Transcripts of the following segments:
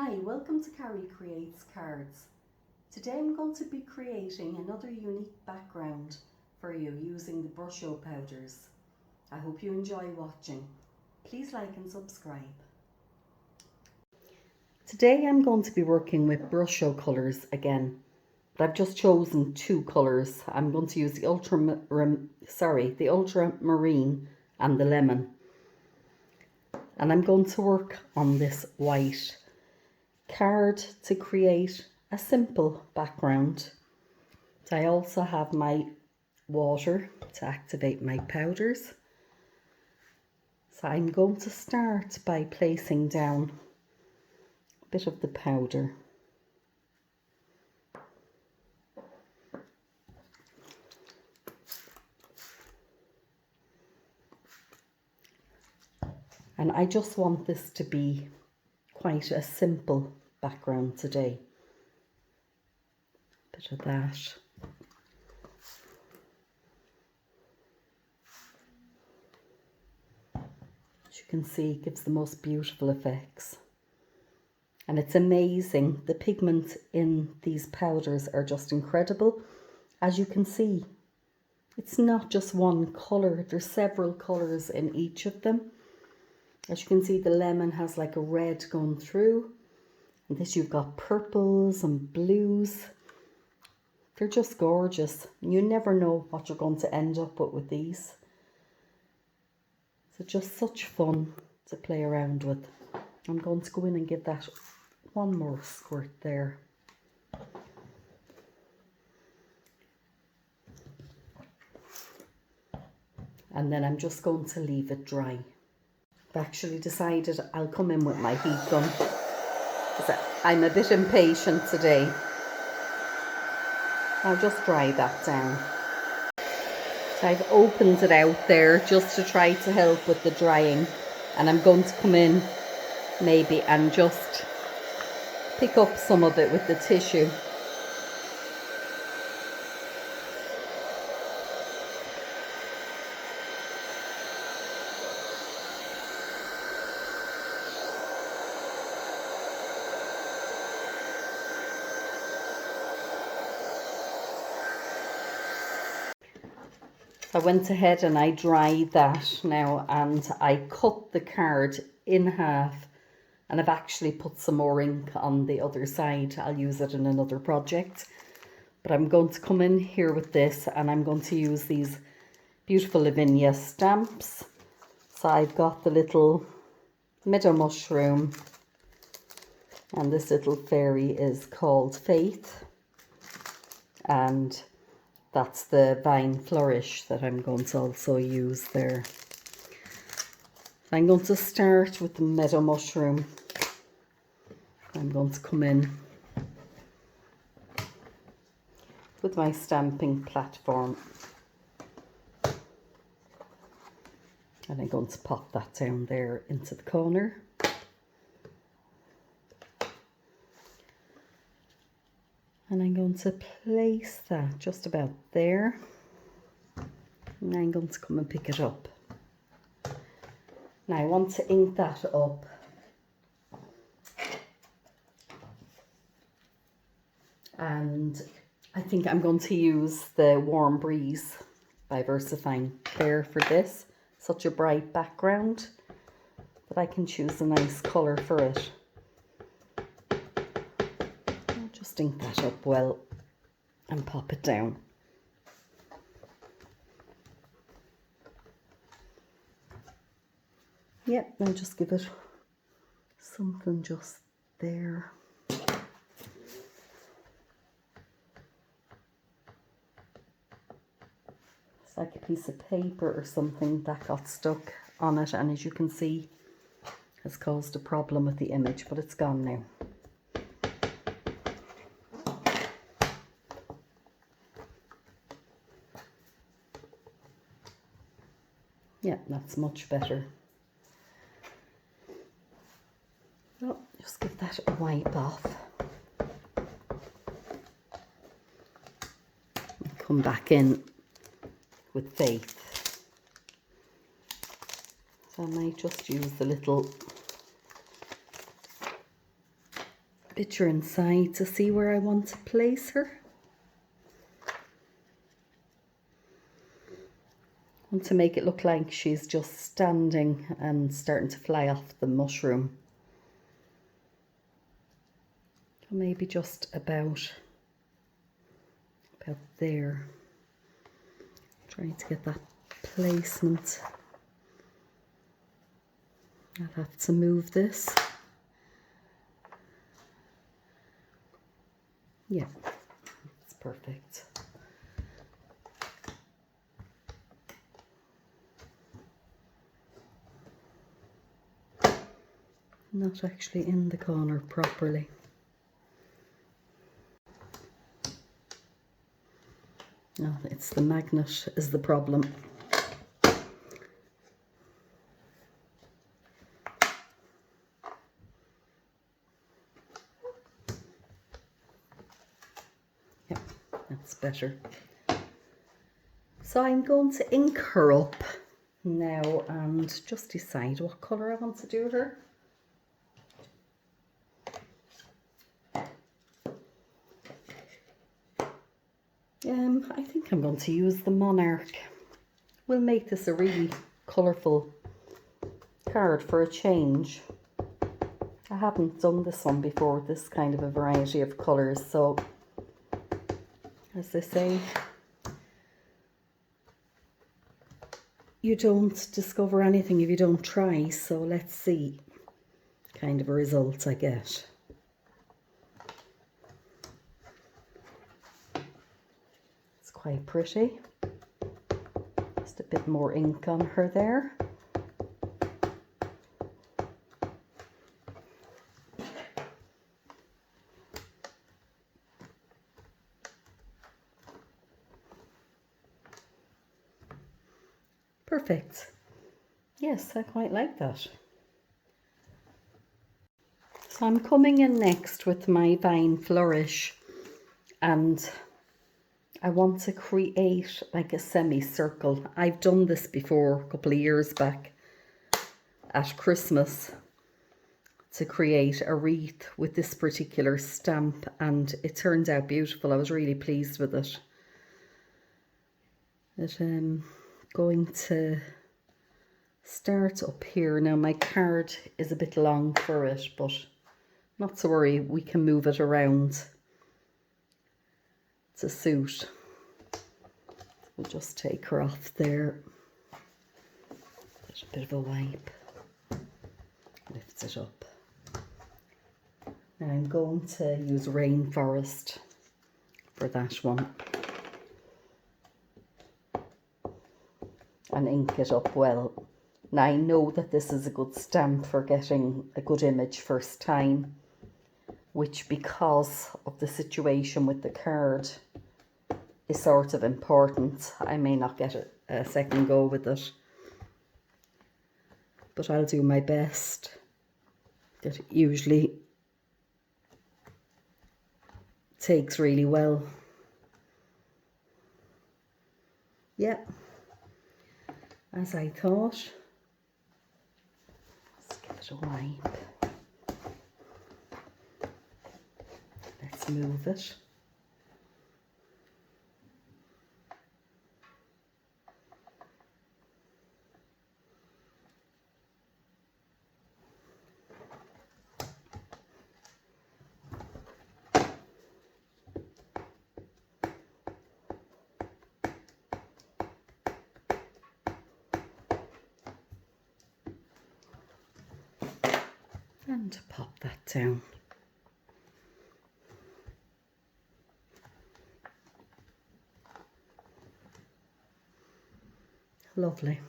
Hi, welcome to Carrie Creates Cards. Today I'm going to be creating another unique background for you using the Brusho powders. I hope you enjoy watching. Please like and subscribe. Today I'm going to be working with Brusho colours again, but I've just chosen two colours. I'm going to use the ultramarine and the lemon. And I'm going to work on this white card to create a simple background. I also have my water to activate my powders. So I'm going to start by placing down a bit of the powder. And I just want this to be quite a simple background today. Bit of that. As you can see, it gives the most beautiful effects. And it's amazing. The pigment in these powders are just incredible. As you can see, it's not just one colour. There's several colours in each of them. As you can see, the lemon has like a red going through. And this you've got purples and blues. They're just gorgeous. You never know what you're going to end up with these. So just such fun to play around with. I'm going to go in and give that one more squirt there. And then I'm just going to leave it dry. I've actually decided I'll come in with my heat gun because I'm a bit impatient today. I'll just dry that down. So I've opened it out there just to try to help with the drying, and I'm going to come in maybe and just pick up some of it with the tissue. I went ahead and I dried that now, and I cut the card in half, and I've actually put some more ink on the other side. I'll use it in another project, but I'm going to come in here with this, and I'm going to use these beautiful Lavinia Stamps. So I've got the little Meadow mushroom, and this little fairy is called Faith, and that's the vine flourish that I'm going to also use there. I'm going to start with the meadow mushroom. I'm going to come in with my stamping platform, and I'm going to pop that down there into the corner. And I'm going to place that just about there. And I'm going to come and pick it up. Now I want to ink that up. And I think I'm going to use the Warm Breeze by Versafine Clair for this. Such a bright background that I can choose a nice colour for it. Just ink that up well and pop it down. Yep, now just give it something just there. It's like a piece of paper or something that got stuck on it, and as you can see, has caused a problem with the image, but it's gone now. Yeah, that's much better. Oh, just give that a wipe off. And come back in with Faith. So I might just use the little picture inside to see where I want to place her. I want to make it look like she's just standing and starting to fly off the mushroom. Maybe just about there. Trying to get that placement. I'll have to move this. Yeah, that's perfect. Not actually in the corner properly. No, it's the magnet is the problem. Yep, that's better. So I'm going to ink her up now and just decide what colour I want to do her. I think I'm going to use the Monarch. We'll make this a really colourful card for a change. I haven't done this one before, this kind of a variety of colours, so as they say, you don't discover anything if you don't try, so let's see kind of a result I get. It's quite pretty. Just a bit more ink on her there. Perfect. Yes, I quite like that. So I'm coming in next with my vine flourish, and I want to create like a semicircle. I've done this before a couple of years back at Christmas to create a wreath with this particular stamp, and it turned out beautiful. I was really pleased with it. Going to start up here. Now my card is a bit long for it, but not to worry, we can move it around to suit. We'll just take her off there. Get a bit of a wipe. Lift it up. Now I'm going to use Rainforest for that one. And ink it up well. Now I know that this is a good stamp for getting a good image first time, which because of the situation with the card is sort of important. I may not get a second go with it, but I'll do my best. That usually takes really well. Yeah, as I thought. Let's give it a wipe. Let's move it. And pop that down. Lovely.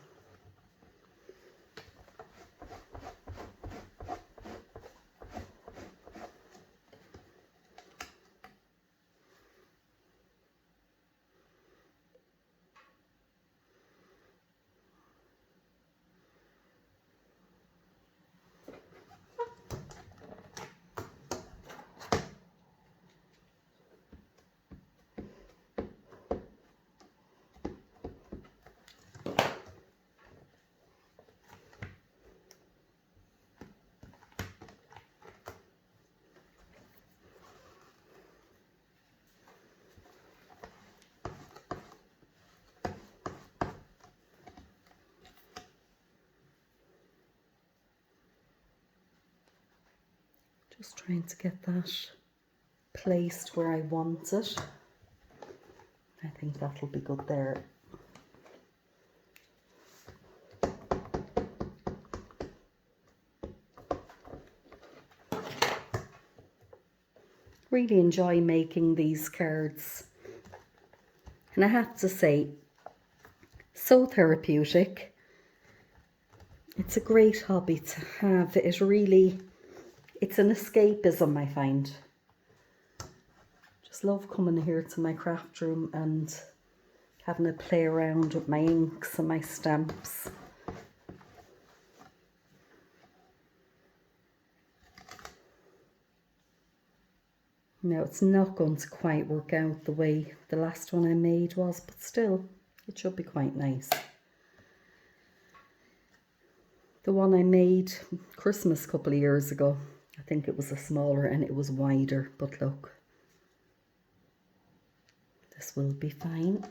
Just trying to get that placed where I want it. I think that'll be good there. Really enjoy making these cards. And I have to say, so therapeutic. It's a great hobby to have. It's an escapism, I find. Just love coming here to my craft room and having a play around with my inks and my stamps. Now, it's not going to quite work out the way the last one I made was, but still, it should be quite nice. The one I made Christmas a couple of years ago, I think it was a smaller and it was wider, but look, this will be fine.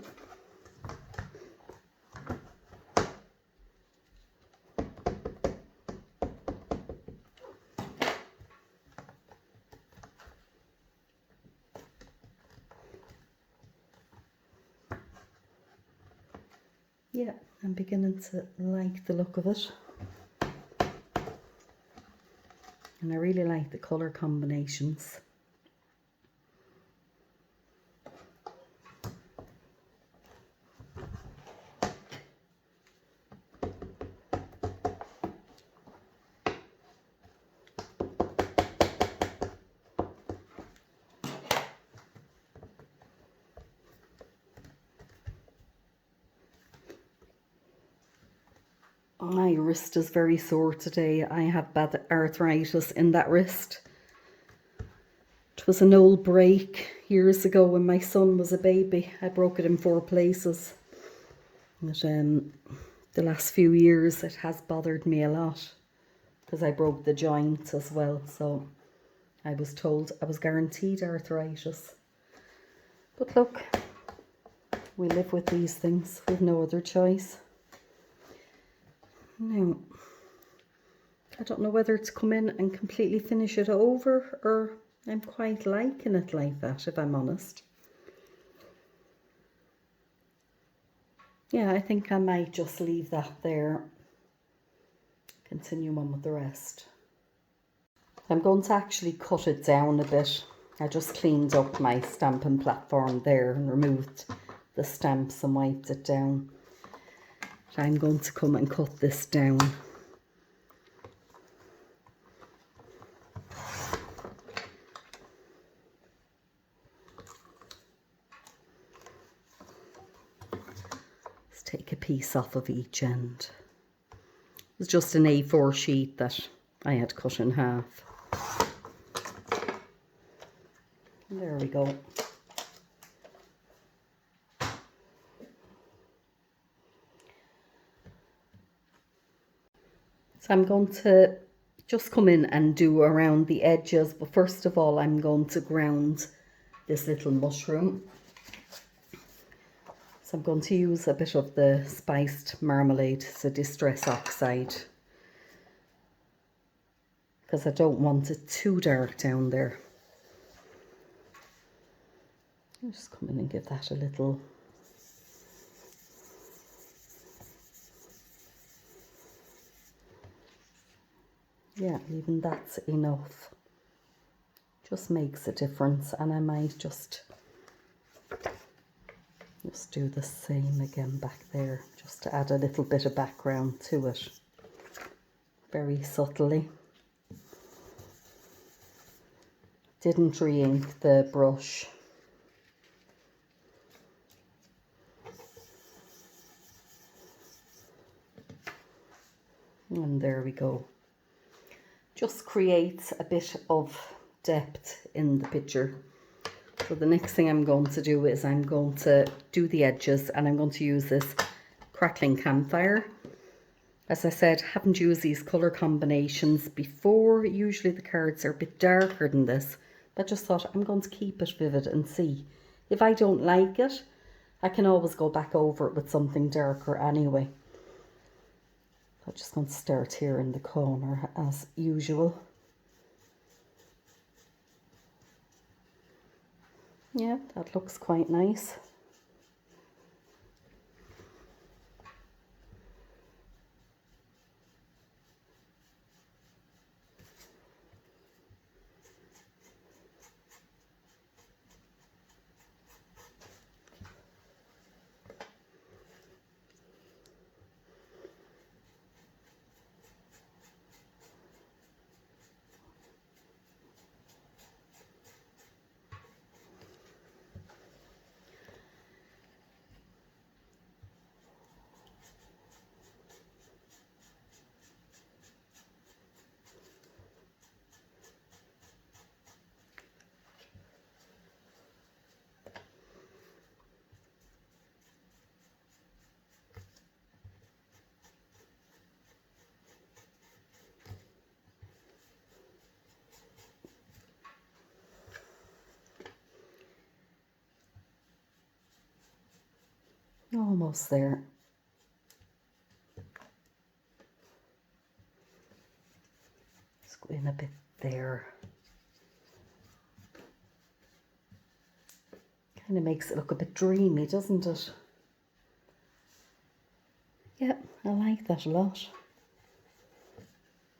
Yeah, I'm beginning to like the look of it. And I really like the colour combinations. My wrist is very sore today. I have bad arthritis in that wrist. It was an old break years ago when my son was a baby. I broke it in 4 places. But the last few years it has bothered me a lot because I broke the joint as well. So I was told I was guaranteed arthritis. But look, we live with these things. We've no other choice. Now, I don't know whether to come in and completely finish it over, or I'm quite liking it like that, if I'm honest. Yeah, I think I might just leave that there. Continue on with the rest. I'm going to actually cut it down a bit. I just cleaned up my stamping platform there and removed the stamps and wiped it down. I'm going to come and cut this down. Let's take a piece off of each end. It was just an A4 sheet that I had cut in half. And there we go. So I'm going to just come in and do around the edges, but first of all I'm going to ground this little mushroom. So I'm going to use a bit of the spiced marmalade, so Distress Oxide, because I don't want it too dark down there. I'll just come in and give that a little. Yeah, even that's enough. Just makes a difference, and I might just do the same again back there, just to add a little bit of background to it, very subtly. Didn't re-ink the brush. And there we go. Just creates a bit of depth in the picture. So the next thing I'm going to do is I'm going to do the edges, and I'm going to use this Crackling Campfire. As I said, haven't used these colour combinations before. Usually the cards are a bit darker than this, but I just thought I'm going to keep it vivid and see. If I don't like it, I can always go back over it with something darker anyway. I'm just going to start here in the corner as usual. Yeah, that looks quite nice. Almost there. Let's go in a bit there. Kind of makes it look a bit dreamy, doesn't it? Yep, I like that a lot.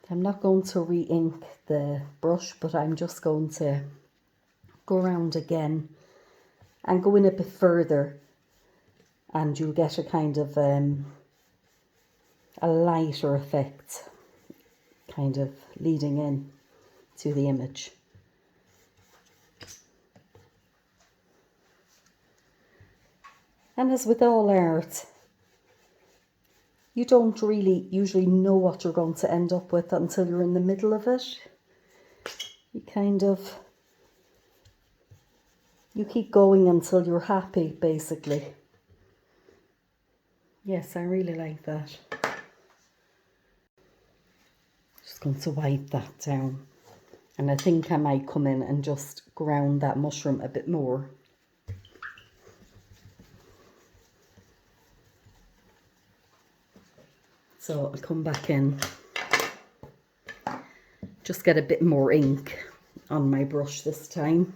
I'm not going to re-ink the brush, but I'm just going to go around again and go in a bit further, and you'll get a kind of a lighter effect kind of leading in to the image. And as with all art, you don't really usually know what you're going to end up with until you're in the middle of it. You keep going until you're happy, basically. Yes, I really like that. Just going to wipe that down. And I think I might come in and just ground that mushroom a bit more. So I'll come back in, just get a bit more ink on my brush this time.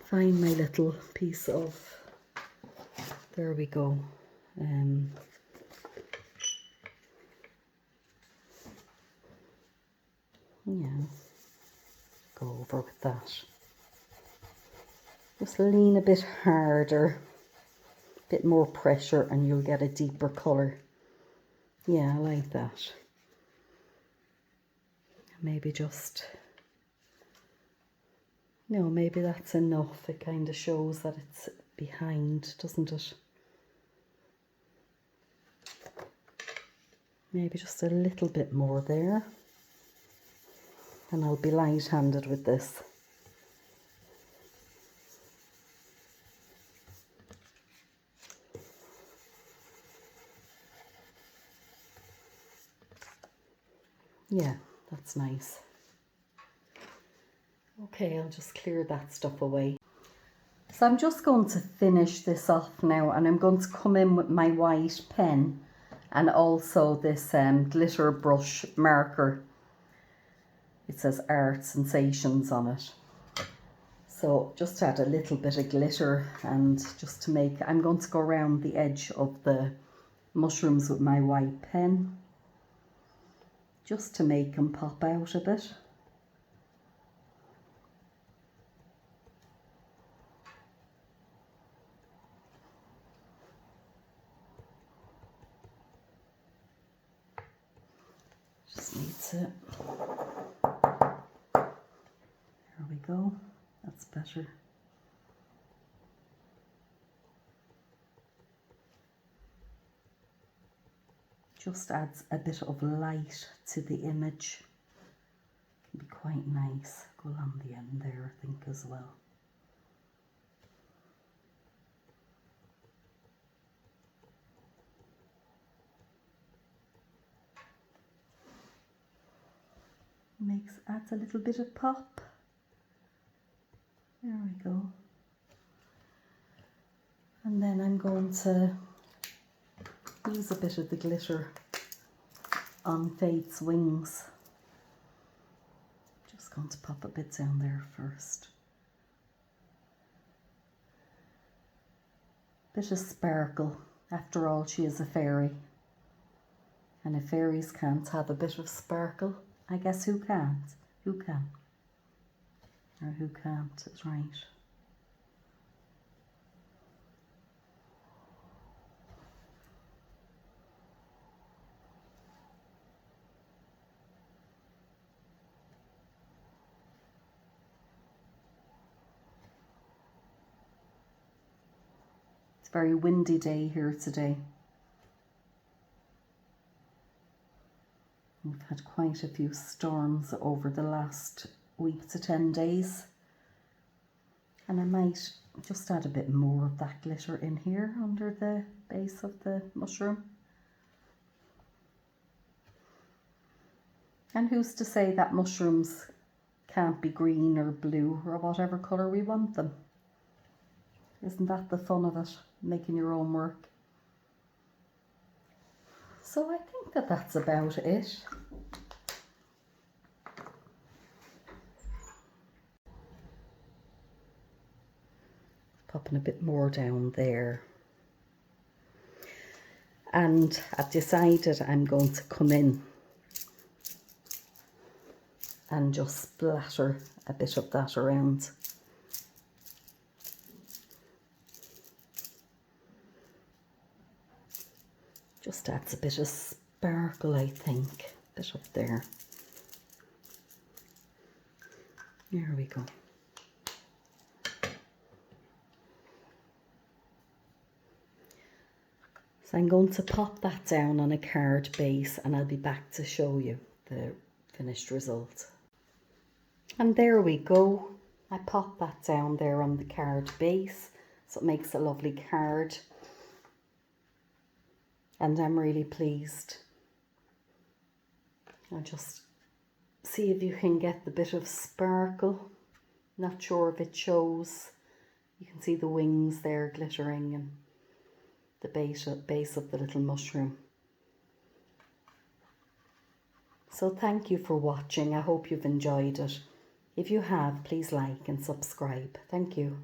Find my little piece of, there we go. Yeah, go over with that. Just lean a bit harder, a bit more pressure, and you'll get a deeper colour. Yeah, I like that. Maybe just, no, maybe that's enough. It kind of shows that it's behind, doesn't it? Maybe just a little bit more there. And I'll be light-handed with this. Yeah, that's nice. Okay, I'll just clear that stuff away. So I'm just going to finish this off now, and I'm going to come in with my white pen and also this glitter brush marker. It says Art Sensations on it. So just add a little bit of glitter, and just to make, I'm going to go around the edge of the mushrooms with my white pen, just to make them pop out a bit. Just need to, there we go, that's better. Just adds a bit of light to the image. It'll be quite nice. Go along the end there, I think, as well. Adds a little bit of pop. There we go. And then I'm going to use a bit of the glitter on Faith's wings. Just going to pop a bit down there first. Bit of sparkle. After all, she is a fairy. And if fairies can't have a bit of sparkle, I guess who can't? Who can? Or who can't is right. It's a very windy day here today. We've had quite a few storms over the last week to 10 days. And I might just add a bit more of that glitter in here under the base of the mushroom. And who's to say that mushrooms can't be green or blue or whatever colour we want them? Isn't that the fun of it, making your own work? So I think that that's about it. Popping a bit more down there. And I've decided I'm going to come in and just splatter a bit of that around. Just adds a bit of sparkle, I think. A bit up there. There we go. So I'm going to pop that down on a card base and I'll be back to show you the finished result. And there we go. I popped that down there on the card base so it makes a lovely card. And I'm really pleased. I'll just see if you can get the bit of sparkle. Not sure if it shows. You can see the wings there glittering and the base of the little mushroom. So thank you for watching. I hope you've enjoyed it. If you have, please like and subscribe. Thank you.